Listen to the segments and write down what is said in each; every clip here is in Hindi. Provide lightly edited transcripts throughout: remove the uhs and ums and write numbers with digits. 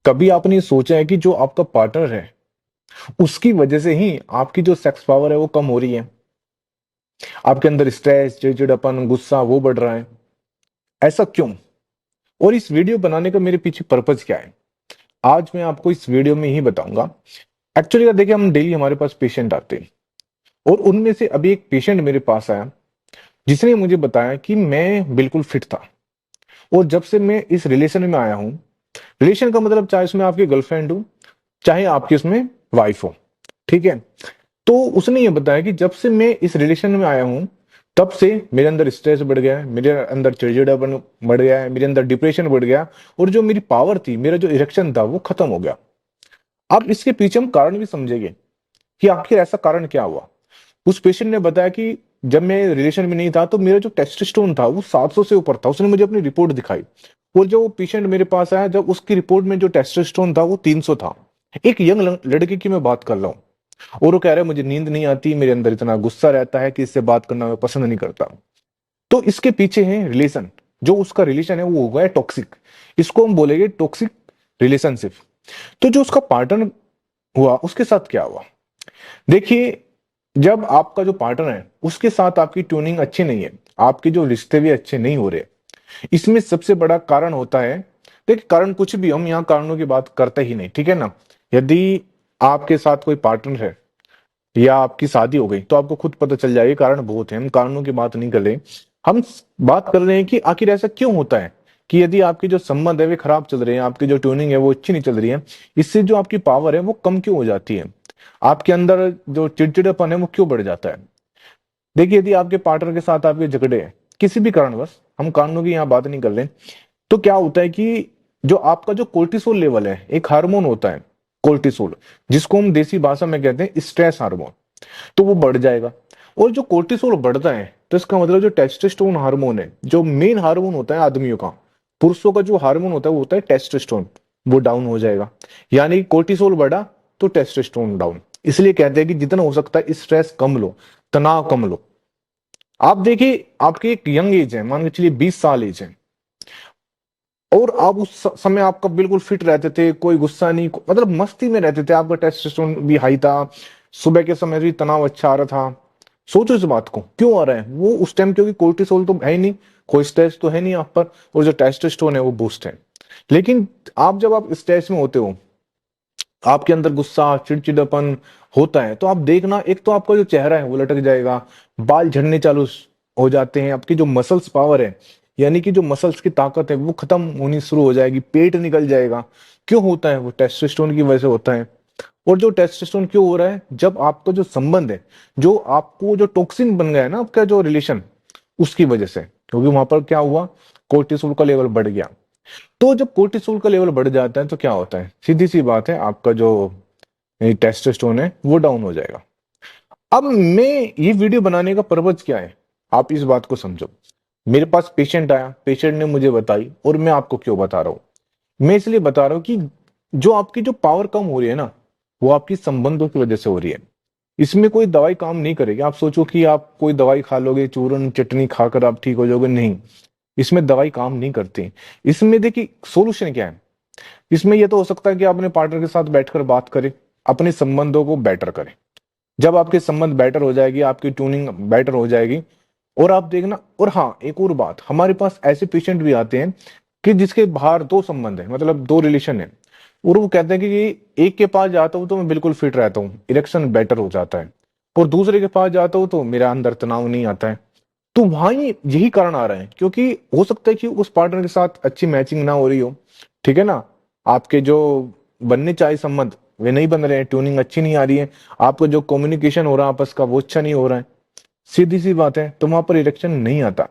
कभी आपने सोचा है कि जो आपका पार्टनर है उसकी वजह से ही आपकी जो सेक्स पावर है वो कम हो रही है? आपके अंदर स्ट्रेस, चिड़चिड़ापन, गुस्सा वो बढ़ रहा है। ऐसा क्यों? और इस वीडियो बनाने का मेरे पीछे पर्पज क्या है, आज मैं आपको इस वीडियो में ही बताऊंगा। एक्चुअली देखिए, हम डेली हमारे पास पेशेंट आते हैं और उनमें से अभी एक पेशेंट मेरे पास आया जिसने मुझे बताया कि मैं बिल्कुल फिट था और जब से मैं इस रिलेशन में आया हूँ, रिलेशन का मतलब चाहे उसमें आपकी गर्लफ्रेंड हो चाहे आपकी उसमें वाइफ हो, ठीक है। तो उसने ये बताया कि जब से मैं इस रिलेशन में आया हूं तब से मेरे अंदर स्ट्रेस बढ़ गया है, मेरे अंदर चिड़चिड़ापन बढ़ गया है, मेरे अंदर डिप्रेशन बढ़ गया और जो मेरी पावर थी, मेरा जो इरेक्शन था वो खत्म हो गया। अब इसके पीछे हम कारण भी समझेंगे कि आखिर ऐसा कारण क्या हुआ। उस पेशेंट ने बताया कि जब मैं रिलेशन में नहीं था तो मेरा जो टेस्टोस्टेरोन था वो 700 से ऊपर था। उसने मुझे अपनी रिपोर्ट दिखाई और जो पेशेंट मेरे पास आया, जब उसकी रिपोर्ट में जो टेस्टोस्टेरोन था वो 300 था। एक यंग लड़के की मैं बात कर रहा हूँ और वो कह रहा है मुझे नींद नहीं आती, मेरे अंदर इतना गुस्सा रहता है कि इससे बात करना मैं पसंद नहीं करता। तो इसके पीछे है रिलेशन। जो उसका रिलेशन है वो हो गया टॉक्सिक। इसको हम बोलेंगे टॉक्सिक रिलेशनशिप। तो जो उसका पार्टनर हुआ उसके साथ क्या हुआ, देखिए। जब आपका जो पार्टनर है उसके साथ आपकी ट्यूनिंग अच्छी नहीं है, आपके जो रिश्ते भी अच्छे नहीं हो रहे, इसमें सबसे बड़ा कारण होता है। देखिए, कारण कुछ भी, हम यहाँ कारणों की बात करते ही नहीं, ठीक है ना। यदि आपके साथ कोई पार्टनर है या आपकी शादी हो गई तो आपको खुद पता चल जाएगा, कारण बहुत है, हम कारणों की बात नहीं कर रहे। हम बात कर रहे हैं कि आखिर ऐसा क्यों होता है कि यदि आपके जो संबंध है वे खराब चल रहे हैं, आपकी जो ट्यूनिंग है वो अच्छी नहीं चल रही है, इससे जो आपकी पावर है वो कम क्यों हो जाती है, आपके अंदर जो चिड़चिड़ापन है वो क्यों बढ़ जाता है। देखिए, यदि आपके पार्टनर के साथ आपके झगड़े हैं किसी भी कारणवश, हम कारणों की यहाँ बात नहीं कर रहे, तो क्या होता है कि जो आपका जो कोर्टिसोल लेवल है, एक हार्मोन होता है कोर्टिसोल, जिसको हम देसी भाषा में कहते हैं स्ट्रेस हार्मोन, तो वो बढ़ जाएगा। और जो कोर्टिसोल बढ़ता है तो इसका मतलब जो टेस्टोस्टेरोन हार्मोन है, जो मेन हार्मोन होता है आदमियों का, पुरुषों का जो हार्मोन होता है वो होता है टेस्टोस्टेरोन, वो डाउन हो जाएगा। यानी कोर्टिसोल बढ़ा तो टेस्टोस्टेरोन डाउन। इसलिए कहते हैं कि जितना हो सकता है स्ट्रेस कम लो, तनाव कम लो। आप देखिए, आपकी एक यंग एज है, मान के चलिए 20 साल एज है, और आप उस समय आपका बिल्कुल फिट रहते थे, कोई गुस्सा नहीं, मतलब मस्ती में रहते थे, आपका टेस्टोस्टेरोन भी हाई था, सुबह के समय भी तनाव अच्छा आ रहा था। सोचो इस बात को, क्यों आ रहा है वो उस टाइम, क्योंकि कोर्टिसोल तो है ही नहीं, कोई स्ट्रेस तो है नहीं आप पर, और जो टेस्टोस्टेरोन है वो बूस्ट है। लेकिन आप जब आप स्ट्रेस में होते हो, आपके अंदर गुस्सा, चिड़चिड़ापन होता है, तो आप देखना, एक तो आपका जो चेहरा है वो लटक जाएगा, बाल झड़ने चालू हो जाते हैं, आपकी जो मसल्स पावर है, यानी कि जो मसल्स की ताकत है वो खत्म होनी शुरू हो जाएगी, पेट निकल जाएगा। क्यों होता है? वो टेस्टोस्टेरोन की वजह से होता है। और जो टेस्टोस्टेरोन क्यों हो रहा है? जब आपका जो संबंध है, जो आपको जो टॉक्सिन बन गया है ना आपका जो रिलेशन, उसकी वजह से, क्योंकि वहां पर क्या हुआ, कोर्टिसोल का लेवल बढ़ गया। तो जब कोर्टिसोल का लेवल बढ़ जाता है तो क्या होता है, सीधी सी बात है, आपका जो टेस्टोस्टेरोन है वो डाउन हो जाएगा। अब मैं ये वीडियो बनाने का पर्पज क्या है, आप इस बात को समझो। मेरे पास पेशेंट आया, पेशेंट ने मुझे बताई, और मैं आपको क्यों बता रहा हूं, मैं इसलिए बता रहा हूं कि जो आपकी जो पावर कम हो रही है ना, वो आपकी संबंधों की वजह से हो रही है। इसमें कोई दवाई काम नहीं करेगी। आप सोचो कि आप कोई दवाई खा लोगे, चूरन चटनी खाकर आप ठीक हो जाओगे, नहीं, इसमें दवाई काम नहीं करती। इसमें देखिए सोल्यूशन क्या है। इसमें यह तो हो सकता है कि आप अपने पार्टनर के साथ बैठकर बात करें, अपने संबंधों को बेटर करें। जब आपके संबंध बेटर हो जाएगी, आपकी ट्यूनिंग बेटर हो जाएगी, और आप देखना। और हाँ, एक और बात, हमारे पास ऐसे पेशेंट भी आते हैं कि जिसके बाहर दो संबंध है, मतलब दो रिलेशन है, और वो कहते हैं कि एक के पास जाता हूँ तो मैं बिल्कुल फिट रहता हूँ, इरेक्शन बेटर हो जाता है, और दूसरे के पास जाता हूँ तो मेरा अंदर तनाव नहीं आता है। तो वहां यही कारण आ रहा है, क्योंकि हो सकता है कि उस पार्टनर के साथ अच्छी मैचिंग ना हो रही हो, ठीक है ना। आपके जो बनने चाहिए संबंध वे नहीं बन रहे हैं, ट्यूनिंग अच्छी नहीं आ रही है, आपका जो कम्युनिकेशन हो रहा है आपस का वो अच्छा नहीं हो रहा है, सीधी सी बात है, तो वहां पर इरेक्शन नहीं आता।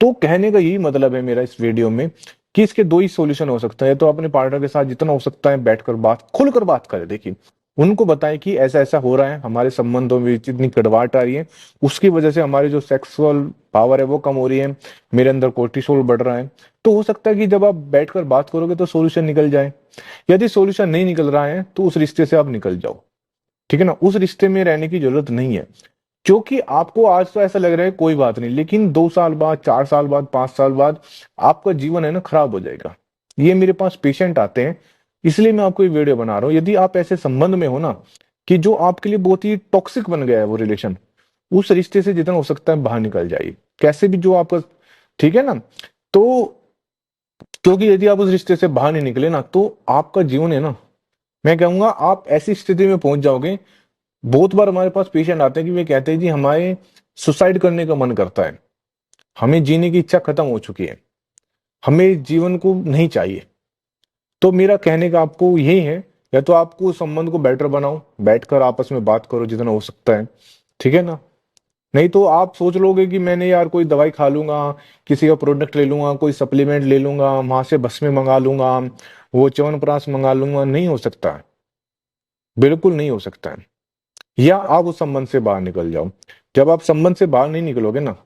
तो कहने का यही मतलब है मेरा इस वीडियो में कि इसके दो ही सॉल्यूशन हो सकते हैं। तो अपने पार्टनर के साथ जितना हो सकता है बैठकर बात, खुलकर बात करें। देखिए, उनको बताएं कि ऐसा ऐसा हो रहा है, हमारे संबंधों में इतनी कड़वाहट आ रही है, उसकी वजह से हमारी जो सेक्सुअल पावर है वो कम हो रही है, मेरे अंदर कोर्टिसोल बढ़ रहा है। तो हो सकता है कि जब आप बैठकर बात करोगे तो सॉल्यूशन निकल जाए। यदि सॉल्यूशन नहीं निकल रहा है तो उस रिश्ते से आप निकल जाओ, ठीक है ना, उस रिश्ते में रहने की जरूरत नहीं है। क्योंकि आपको आज तो ऐसा लग रहा है कोई बात नहीं, लेकिन 2 साल बाद, 4 साल बाद, 5 साल बाद आपका जीवन है ना खराब हो जाएगा। ये मेरे पास पेशेंट आते हैं, इसलिए मैं आपको ये वीडियो बना रहा हूँ। यदि आप ऐसे संबंध में हो ना कि जो आपके लिए बहुत ही टॉक्सिक बन गया है वो रिलेशन, उस रिश्ते से जितना हो सकता है बाहर निकल जाइए, कैसे भी जो आपका, ठीक है ना। तो क्योंकि यदि आप उस रिश्ते से बाहर नहीं निकले ना, तो आपका जीवन है ना, मैं कहूंगा आप ऐसी स्थिति में पहुंच जाओगे। बहुत बार हमारे पास पेशेंट आते हैं कि वे कहते हैं जी हमारे सुसाइड करने का मन करता है, हमें जीने की इच्छा खत्म हो चुकी है, हमें जीवन को नहीं चाहिए। तो मेरा कहने का आपको यही है, या तो आपको उस संबंध को बेटर बनाओ, बैठकर आपस में बात करो जितना हो सकता है, ठीक है ना। नहीं तो आप सोच लोगे कि मैंने यार कोई दवाई खा लूंगा, किसी का प्रोडक्ट ले लूंगा, कोई सप्लीमेंट ले लूंगा, वहां से बस में मंगा लूंगा, वो च्यवनप्राश मंगा लूंगा, नहीं हो सकता है, बिल्कुल नहीं हो सकता है। या आप उस संबंध से बाहर निकल जाओ। जब आप संबंध से बाहर नहीं निकलोगे ना,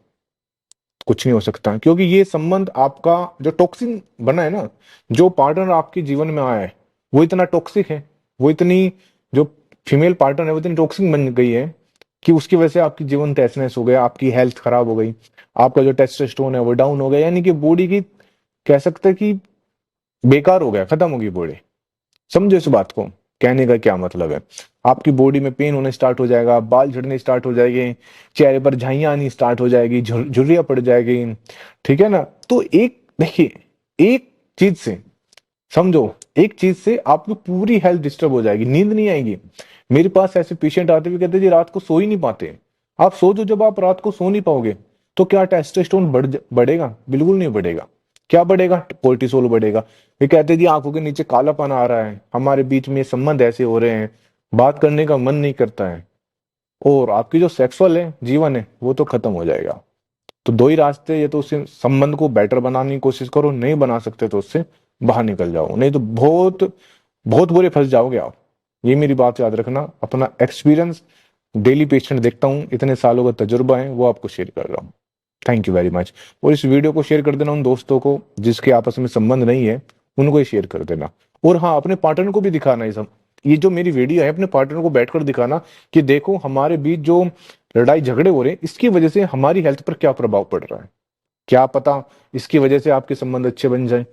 कुछ नहीं हो सकता, क्योंकि ये संबंध आपका जो टॉक्सिन बना है ना, जो पार्टनर आपके जीवन में आया है वो इतना टॉक्सिक है, वो इतनी, जो फीमेल पार्टनर है वो इतनी टॉक्सिक बन गई है कि उसकी वजह से आपकी जीवन तहस नहस हो गया, आपकी हेल्थ खराब हो गई, आपका जो टेस्टोस्टेरोन है वो डाउन हो गया, यानी कि बॉडी की, कह सकते हैं कि बेकार हो गया, खत्म हो गई बॉडी। समझो इस बात को, कहने का क्या मतलब है। आपकी बॉडी में पेन होने स्टार्ट हो जाएगा, बाल झड़ने स्टार्ट हो जाएंगे, चेहरे पर झाइयां आनी स्टार्ट हो जाएगी, झुर्रियां पड़ जाएगी, ठीक है ना। तो एक देखिए, एक चीज से, समझो, एक चीज से आपकी पूरी हेल्थ डिस्टर्ब हो जाएगी, नींद नहीं आएगी। मेरे पास ऐसे पेशेंट आते हुए कहते हैं जी रात को सो ही नहीं पाते। आप सोचो, जब आप रात को सो नहीं पाओगे तो क्या टेस्टोस्टेरोन बढ़ेगा? बिल्कुल नहीं बढ़ेगा। क्या बढ़ेगा? कोर्टिसोल बढ़ेगा। ये कहते हैं जी आंखों के नीचे कालापन आ रहा है, हमारे बीच में संबंध ऐसे हो रहे हैं, बात करने का मन नहीं करता है, और आपकी जो सेक्सुअल है जीवन है वो तो खत्म हो जाएगा। तो दो ही रास्ते, ये तो उससे संबंध को बेटर बनाने की कोशिश करो, नहीं बना सकते तो उससे बाहर निकल जाओ, नहीं तो बहुत बहुत बुरे फंस जाओगे आप। ये मेरी बात याद रखना, अपना एक्सपीरियंस, डेली पेशेंट देखता हूँ, इतने सालों का तजुर्बा है, वो आपको शेयर कर रहा हूँ। Thank you very much. और इस वीडियो को शेयर कर देना उन दोस्तों को जिसके आपस में संबंध नहीं है, उनको ही शेयर कर देना। और हाँ, अपने पार्टनर को भी दिखाना, ये जो मेरी वीडियो है अपने पार्टनर को बैठकर दिखाना कि देखो हमारे बीच जो लड़ाई झगड़े हो रहे हैं इसकी वजह से हमारी हेल्थ पर क्या प्रभाव पड़ रहा है, क्या पता इसकी वजह से आपके संबंध अच्छे बन जाए।